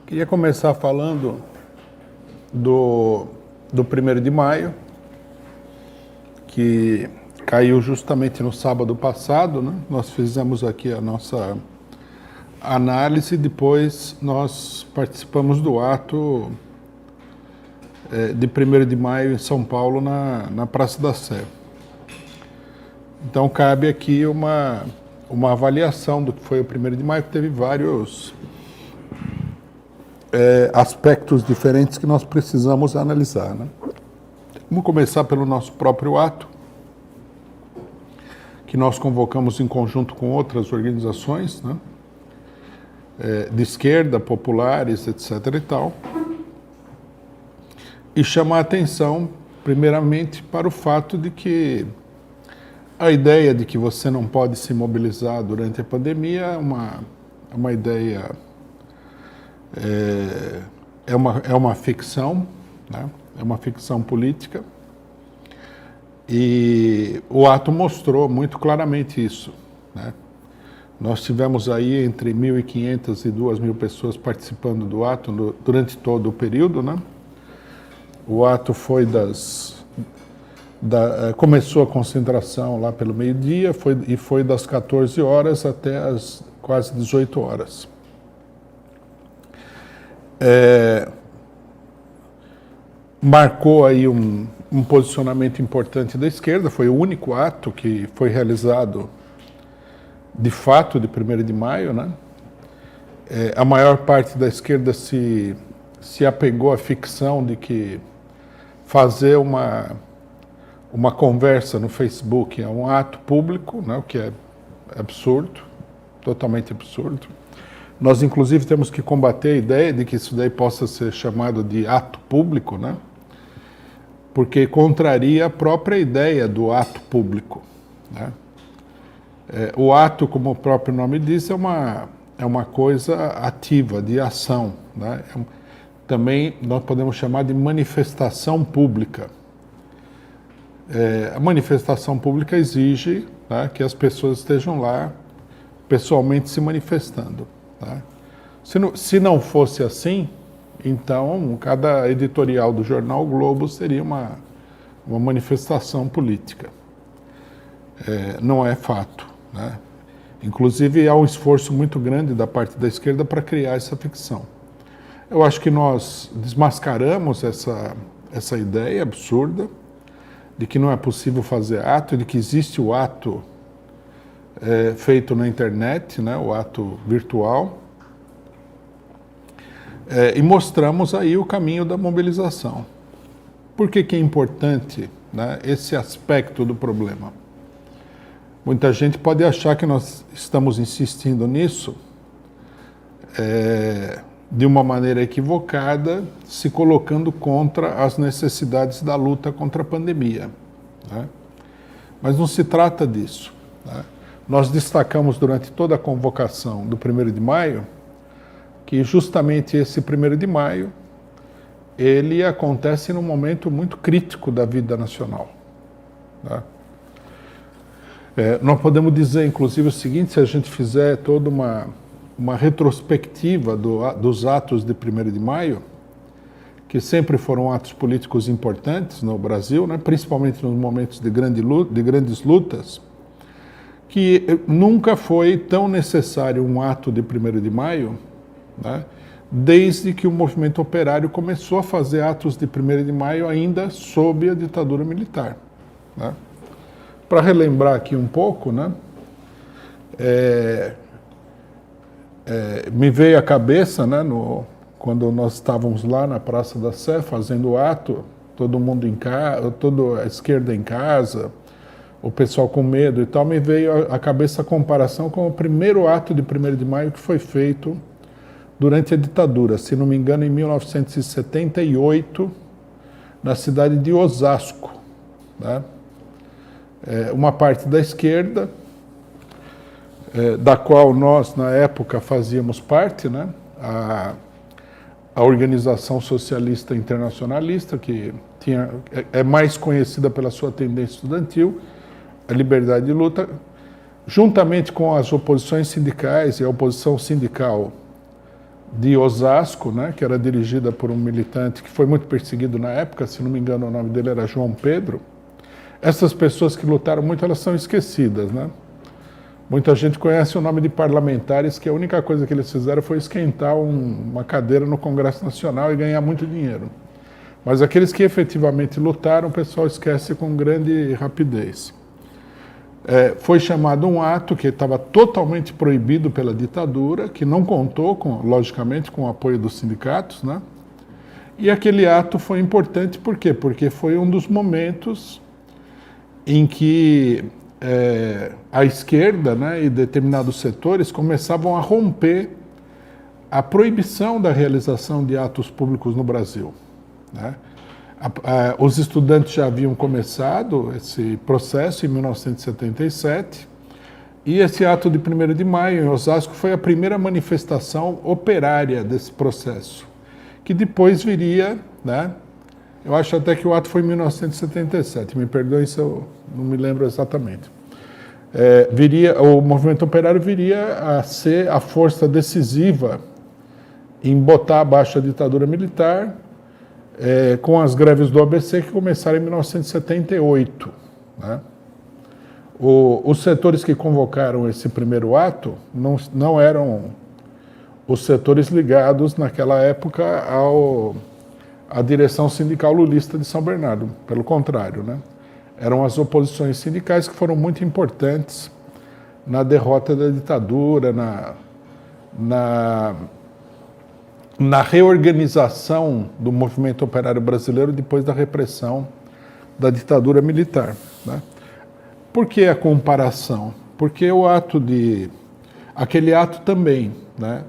Queria começar falando do 1º de maio, que caiu justamente no sábado passado, né? Nós fizemos aqui a nossa análise, depois nós participamos do ato de 1º de maio em São Paulo, na Praça da Sé. Então cabe aqui uma avaliação do que foi o 1º de maio, que teve vários aspectos diferentes que nós precisamos analisar, né? Vamos começar pelo nosso próprio ato, que nós convocamos em conjunto com outras organizações, né? De esquerda, populares, etc. e tal, e chamar a atenção, primeiramente, para o fato de que a ideia de que você não pode se mobilizar durante a pandemia é uma ideia, é uma ficção, né? É uma ficção política, e o ato mostrou muito claramente isso, né? Nós tivemos aí entre 1.500 e 2.000 pessoas participando do ato durante todo o período, né? O ato foi começou a concentração lá pelo meio-dia e foi das 14 horas até as quase 18 horas. Marcou aí um posicionamento importante da esquerda, foi o único ato que foi realizado de fato de 1º de maio, né? A maior parte da esquerda se apegou à ficção de que fazer uma conversa no Facebook é um ato público, né? O que é absurdo, totalmente absurdo. Nós, inclusive, temos que combater a ideia de que isso daí possa ser chamado de ato público, né? Porque contraria a própria ideia do ato público, né? O ato, como o próprio nome diz, é uma coisa ativa, de ação, né? Também nós podemos chamar de manifestação pública. A manifestação pública exige, né, que as pessoas estejam lá pessoalmente se manifestando, tá? Se não fosse assim, então cada editorial do jornal o Globo seria uma manifestação política. Não é fato, né? Inclusive há um esforço muito grande da parte da esquerda para criar essa ficção. Eu acho que nós desmascaramos essa ideia absurda de que não é possível fazer ato, de que existe o ato feito na internet, né, o ato virtual, e mostramos aí o caminho da mobilização. Por que é importante, né, esse aspecto do problema? Muita gente pode achar que nós estamos insistindo nisso de uma maneira equivocada, se colocando contra as necessidades da luta contra a pandemia, né? Mas não se trata disso, né? Nós destacamos durante toda a convocação do 1º de maio que justamente esse 1º de maio ele acontece num momento muito crítico da vida nacional, né? Nós podemos dizer, inclusive, o seguinte: se a gente fizer toda uma retrospectiva dos atos de 1º de maio, que sempre foram atos políticos importantes no Brasil, né, principalmente nos momentos de grandes lutas, que nunca foi tão necessário um ato de 1º de maio, né, desde que o movimento operário começou a fazer atos de 1º de maio ainda sob a ditadura militar, né? Para relembrar aqui um pouco, né, me veio à cabeça, né, quando nós estávamos lá na Praça da Sé fazendo o ato, todo mundo em casa, toda a esquerda em casa, o pessoal com medo e tal, me veio à cabeça a comparação com o primeiro ato de 1º de maio que foi feito durante a ditadura, se não me engano, em 1978, na cidade de Osasco, né? Uma parte da esquerda, da qual nós, na época, fazíamos parte, né? A Organização Socialista Internacionalista, que é mais conhecida pela sua tendência estudantil, a Liberdade de Luta, juntamente com as oposições sindicais e a oposição sindical de Osasco, né, que era dirigida por um militante que foi muito perseguido na época, se não me engano o nome dele era João Pedro. Essas pessoas que lutaram muito, elas são esquecidas, né? Muita gente conhece o nome de parlamentares que a única coisa que eles fizeram foi esquentar uma cadeira no Congresso Nacional e ganhar muito dinheiro. Mas aqueles que efetivamente lutaram, o pessoal esquece com grande rapidez. Foi chamado um ato que estava totalmente proibido pela ditadura, que não contou, logicamente, com o apoio dos sindicatos, né? E aquele ato foi importante por quê? Porque foi um dos momentos em que a esquerda, né, e determinados setores começavam a romper a proibição da realização de atos públicos no Brasil, né? Os estudantes já haviam começado esse processo em 1977 e esse ato de 1º de maio em Osasco foi a primeira manifestação operária desse processo, que depois viria, né? Eu acho até que o ato foi em 1977, me perdoem se eu não me lembro exatamente. O movimento operário viria a ser a força decisiva em botar abaixo a ditadura militar, com as greves do ABC que começaram em 1978. Né? Os setores que convocaram esse primeiro ato não eram os setores ligados naquela época à direção sindical lulista de São Bernardo, pelo contrário, né? Eram as oposições sindicais que foram muito importantes na derrota da ditadura, na reorganização do movimento operário brasileiro depois da repressão da ditadura militar, né? Por que a comparação? Porque aquele ato também, né?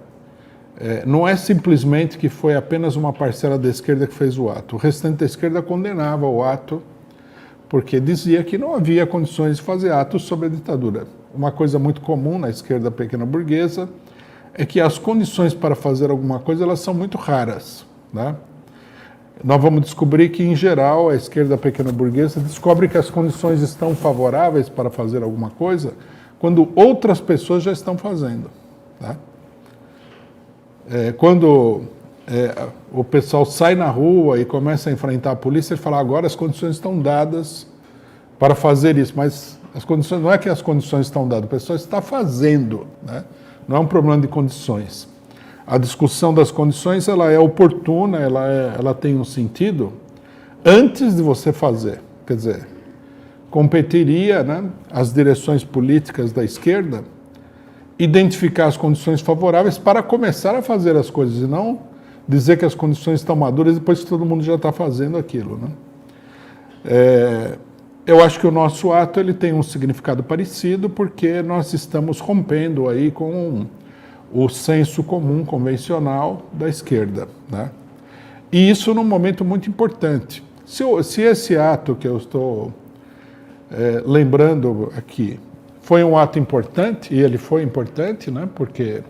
Não é simplesmente que foi apenas uma parcela da esquerda que fez o ato. O restante da esquerda condenava o ato porque dizia que não havia condições de fazer atos sobre a ditadura. Uma coisa muito comum na esquerda pequena burguesa é que as condições para fazer alguma coisa elas são muito raras, né? Nós vamos descobrir que, em geral, a esquerda pequena burguesa descobre que as condições estão favoráveis para fazer alguma coisa quando outras pessoas já estão fazendo, né? Quando o pessoal sai na rua e começa a enfrentar a polícia, ele fala, agora as condições estão dadas para fazer isso, mas as condições, não é que as condições estão dadas, o pessoal está fazendo, né? Não é um problema de condições. A discussão das condições ela é oportuna, ela tem um sentido antes de você fazer. Quer dizer, competiria, né, as direções políticas da esquerda identificar as condições favoráveis para começar a fazer as coisas e não dizer que as condições estão maduras depois que todo mundo já está fazendo aquilo, né? Eu acho que o nosso ato ele tem um significado parecido porque nós estamos rompendo aí com o senso comum convencional da esquerda, né? E isso num momento muito importante. Se esse ato que eu estou lembrando aqui foi um ato importante, e ele foi importante, né? Porque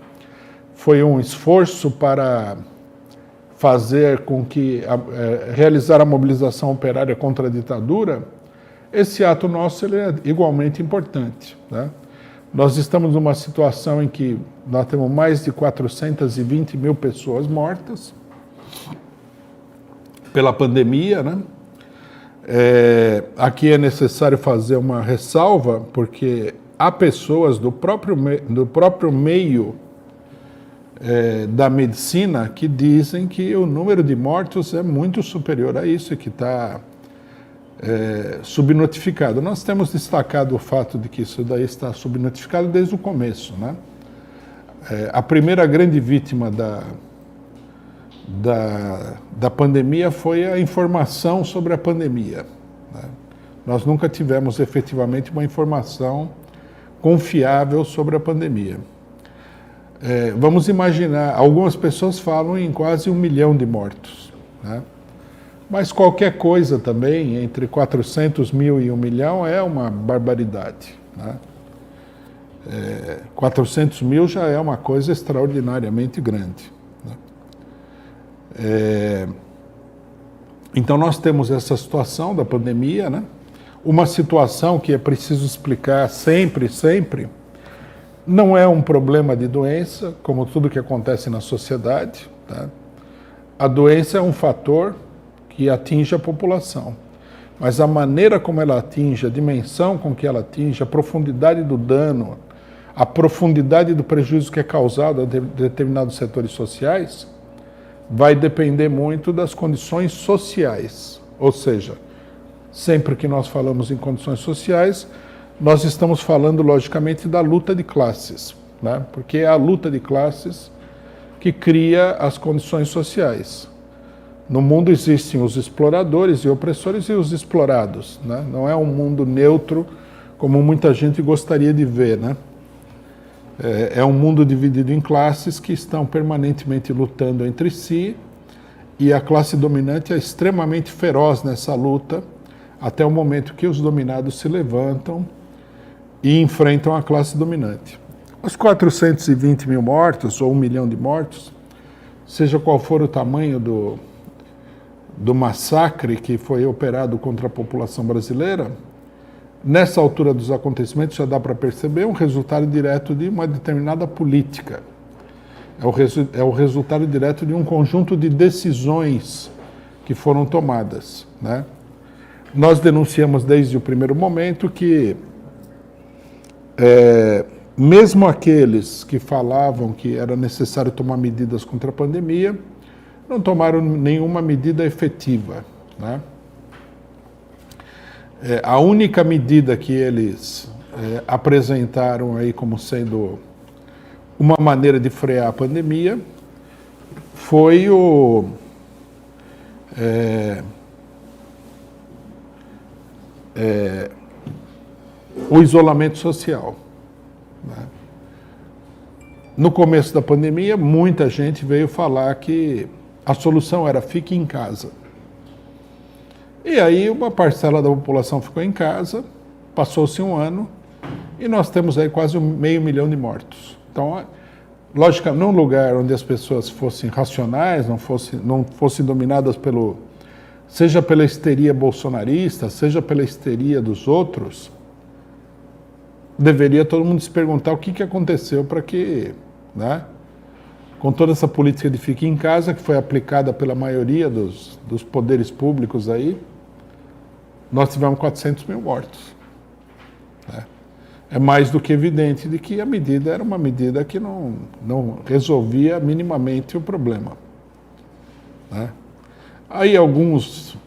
foi um esforço para fazer com que realizar a mobilização operária contra a ditadura, esse ato nosso ele é igualmente importante, né? Nós estamos numa situação em que nós temos mais de 420 mil pessoas mortas pela pandemia, né? Aqui é necessário fazer uma ressalva, porque há pessoas do próprio meio da medicina que dizem que o número de mortos é muito superior a isso e que está subnotificado. Nós temos destacado o fato de que isso daí está subnotificado desde o começo, né? A primeira grande vítima da pandemia foi a informação sobre a pandemia, né? Nós nunca tivemos efetivamente uma informação confiável sobre a pandemia. Vamos imaginar, algumas pessoas falam em quase 1 milhão de mortos, né? Mas qualquer coisa também, entre 400 mil e 1 milhão, é uma barbaridade, né? 400 mil já é uma coisa extraordinariamente grande, né? Então nós temos essa situação da pandemia, né? Uma situação que é preciso explicar sempre, Não é um problema de doença, como tudo que acontece na sociedade, tá? A doença é um fator que atinge a população, mas a maneira como ela atinge, a dimensão com que ela atinge, a profundidade do dano, a profundidade do prejuízo que é causado a determinados setores sociais, vai depender muito das condições sociais. Ou seja, sempre que nós falamos em condições sociais, nós estamos falando, logicamente, da luta de classes, né? Porque é a luta de classes que cria as condições sociais. No mundo existem os exploradores e opressores e os explorados, né? Não é um mundo neutro como muita gente gostaria de ver, né? É um mundo dividido em classes que estão permanentemente lutando entre si, e a classe dominante é extremamente feroz nessa luta, até o momento que os dominados se levantam e enfrentam a classe dominante. Os 420 mil mortos, ou 1 milhão de mortos, seja qual for o tamanho do massacre que foi operado contra a população brasileira, nessa altura dos acontecimentos já dá para perceber um resultado direto de uma determinada política. É o resultado direto de um conjunto de decisões que foram tomadas, né? Nós denunciamos desde o primeiro momento que mesmo aqueles que falavam que era necessário tomar medidas contra a pandemia, não tomaram nenhuma medida efetiva, né? A única medida que eles apresentaram aí como sendo uma maneira de frear a pandemia foi o isolamento social, né? No começo da pandemia, muita gente veio falar que a solução era fique em casa. E aí uma parcela da população ficou em casa, passou-se um ano, e nós temos aí quase 500 mil de mortos. Então, logicamente, num lugar onde as pessoas fossem racionais, não fossem dominadas seja pela histeria bolsonarista, seja pela histeria dos outros, deveria todo mundo se perguntar o que aconteceu para que, né, com toda essa política de fique em casa, que foi aplicada pela maioria dos poderes públicos aí, nós tivemos 400 mil mortos, né? É mais do que evidente de que a medida era uma medida que não resolvia minimamente o problema, né? Aí alguns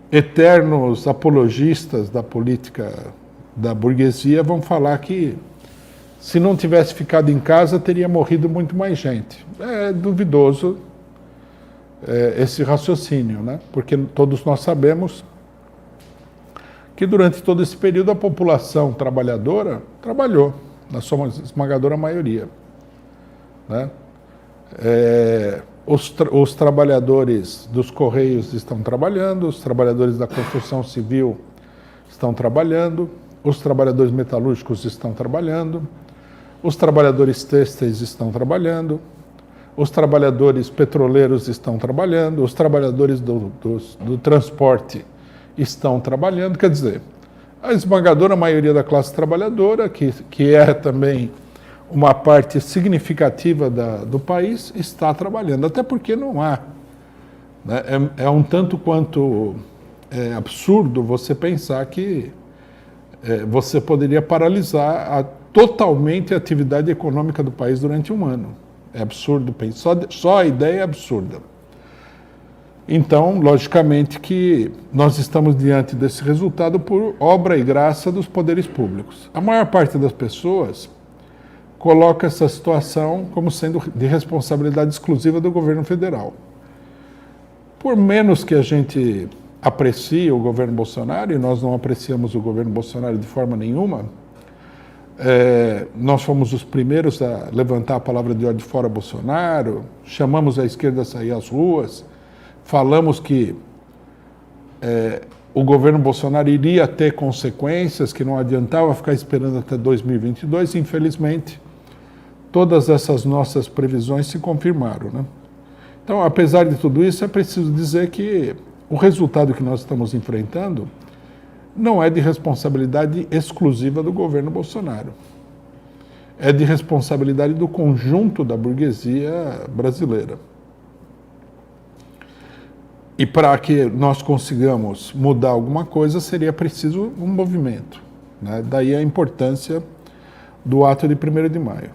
eternos apologistas da política da burguesia vão falar que se não tivesse ficado em casa teria morrido muito mais gente. É duvidoso esse raciocínio, né? Porque todos nós sabemos que durante todo esse período a população trabalhadora trabalhou, na sua esmagadora maioria, né? Os trabalhadores dos Correios estão trabalhando, os trabalhadores da construção civil estão trabalhando, os trabalhadores metalúrgicos estão trabalhando, os trabalhadores têxteis estão trabalhando, os trabalhadores petroleiros estão trabalhando, os trabalhadores do transporte estão trabalhando. Quer dizer, a esmagadora maioria da classe trabalhadora, que é também uma parte significativa do país, está trabalhando, até porque não há, né? É um tanto quanto absurdo você pensar que você poderia paralisar totalmente a atividade econômica do país durante um ano. É absurdo pensar, só a ideia é absurda. Então, logicamente que nós estamos diante desse resultado por obra e graça dos poderes públicos. A maior parte das pessoas coloca essa situação como sendo de responsabilidade exclusiva do governo federal. Por menos que a gente aprecie o governo Bolsonaro, e nós não apreciamos o governo Bolsonaro de forma nenhuma, nós fomos os primeiros a levantar a palavra de ódio fora Bolsonaro, chamamos a esquerda a sair às ruas, falamos que o governo Bolsonaro iria ter consequências, que não adiantava ficar esperando até 2022, e infelizmente todas essas nossas previsões se confirmaram, né? Então, apesar de tudo isso, é preciso dizer que o resultado que nós estamos enfrentando não é de responsabilidade exclusiva do governo Bolsonaro. é de responsabilidade do conjunto da burguesia brasileira. E para que nós consigamos mudar alguma coisa, seria preciso um movimento, né? Daí a importância do ato de 1º de maio.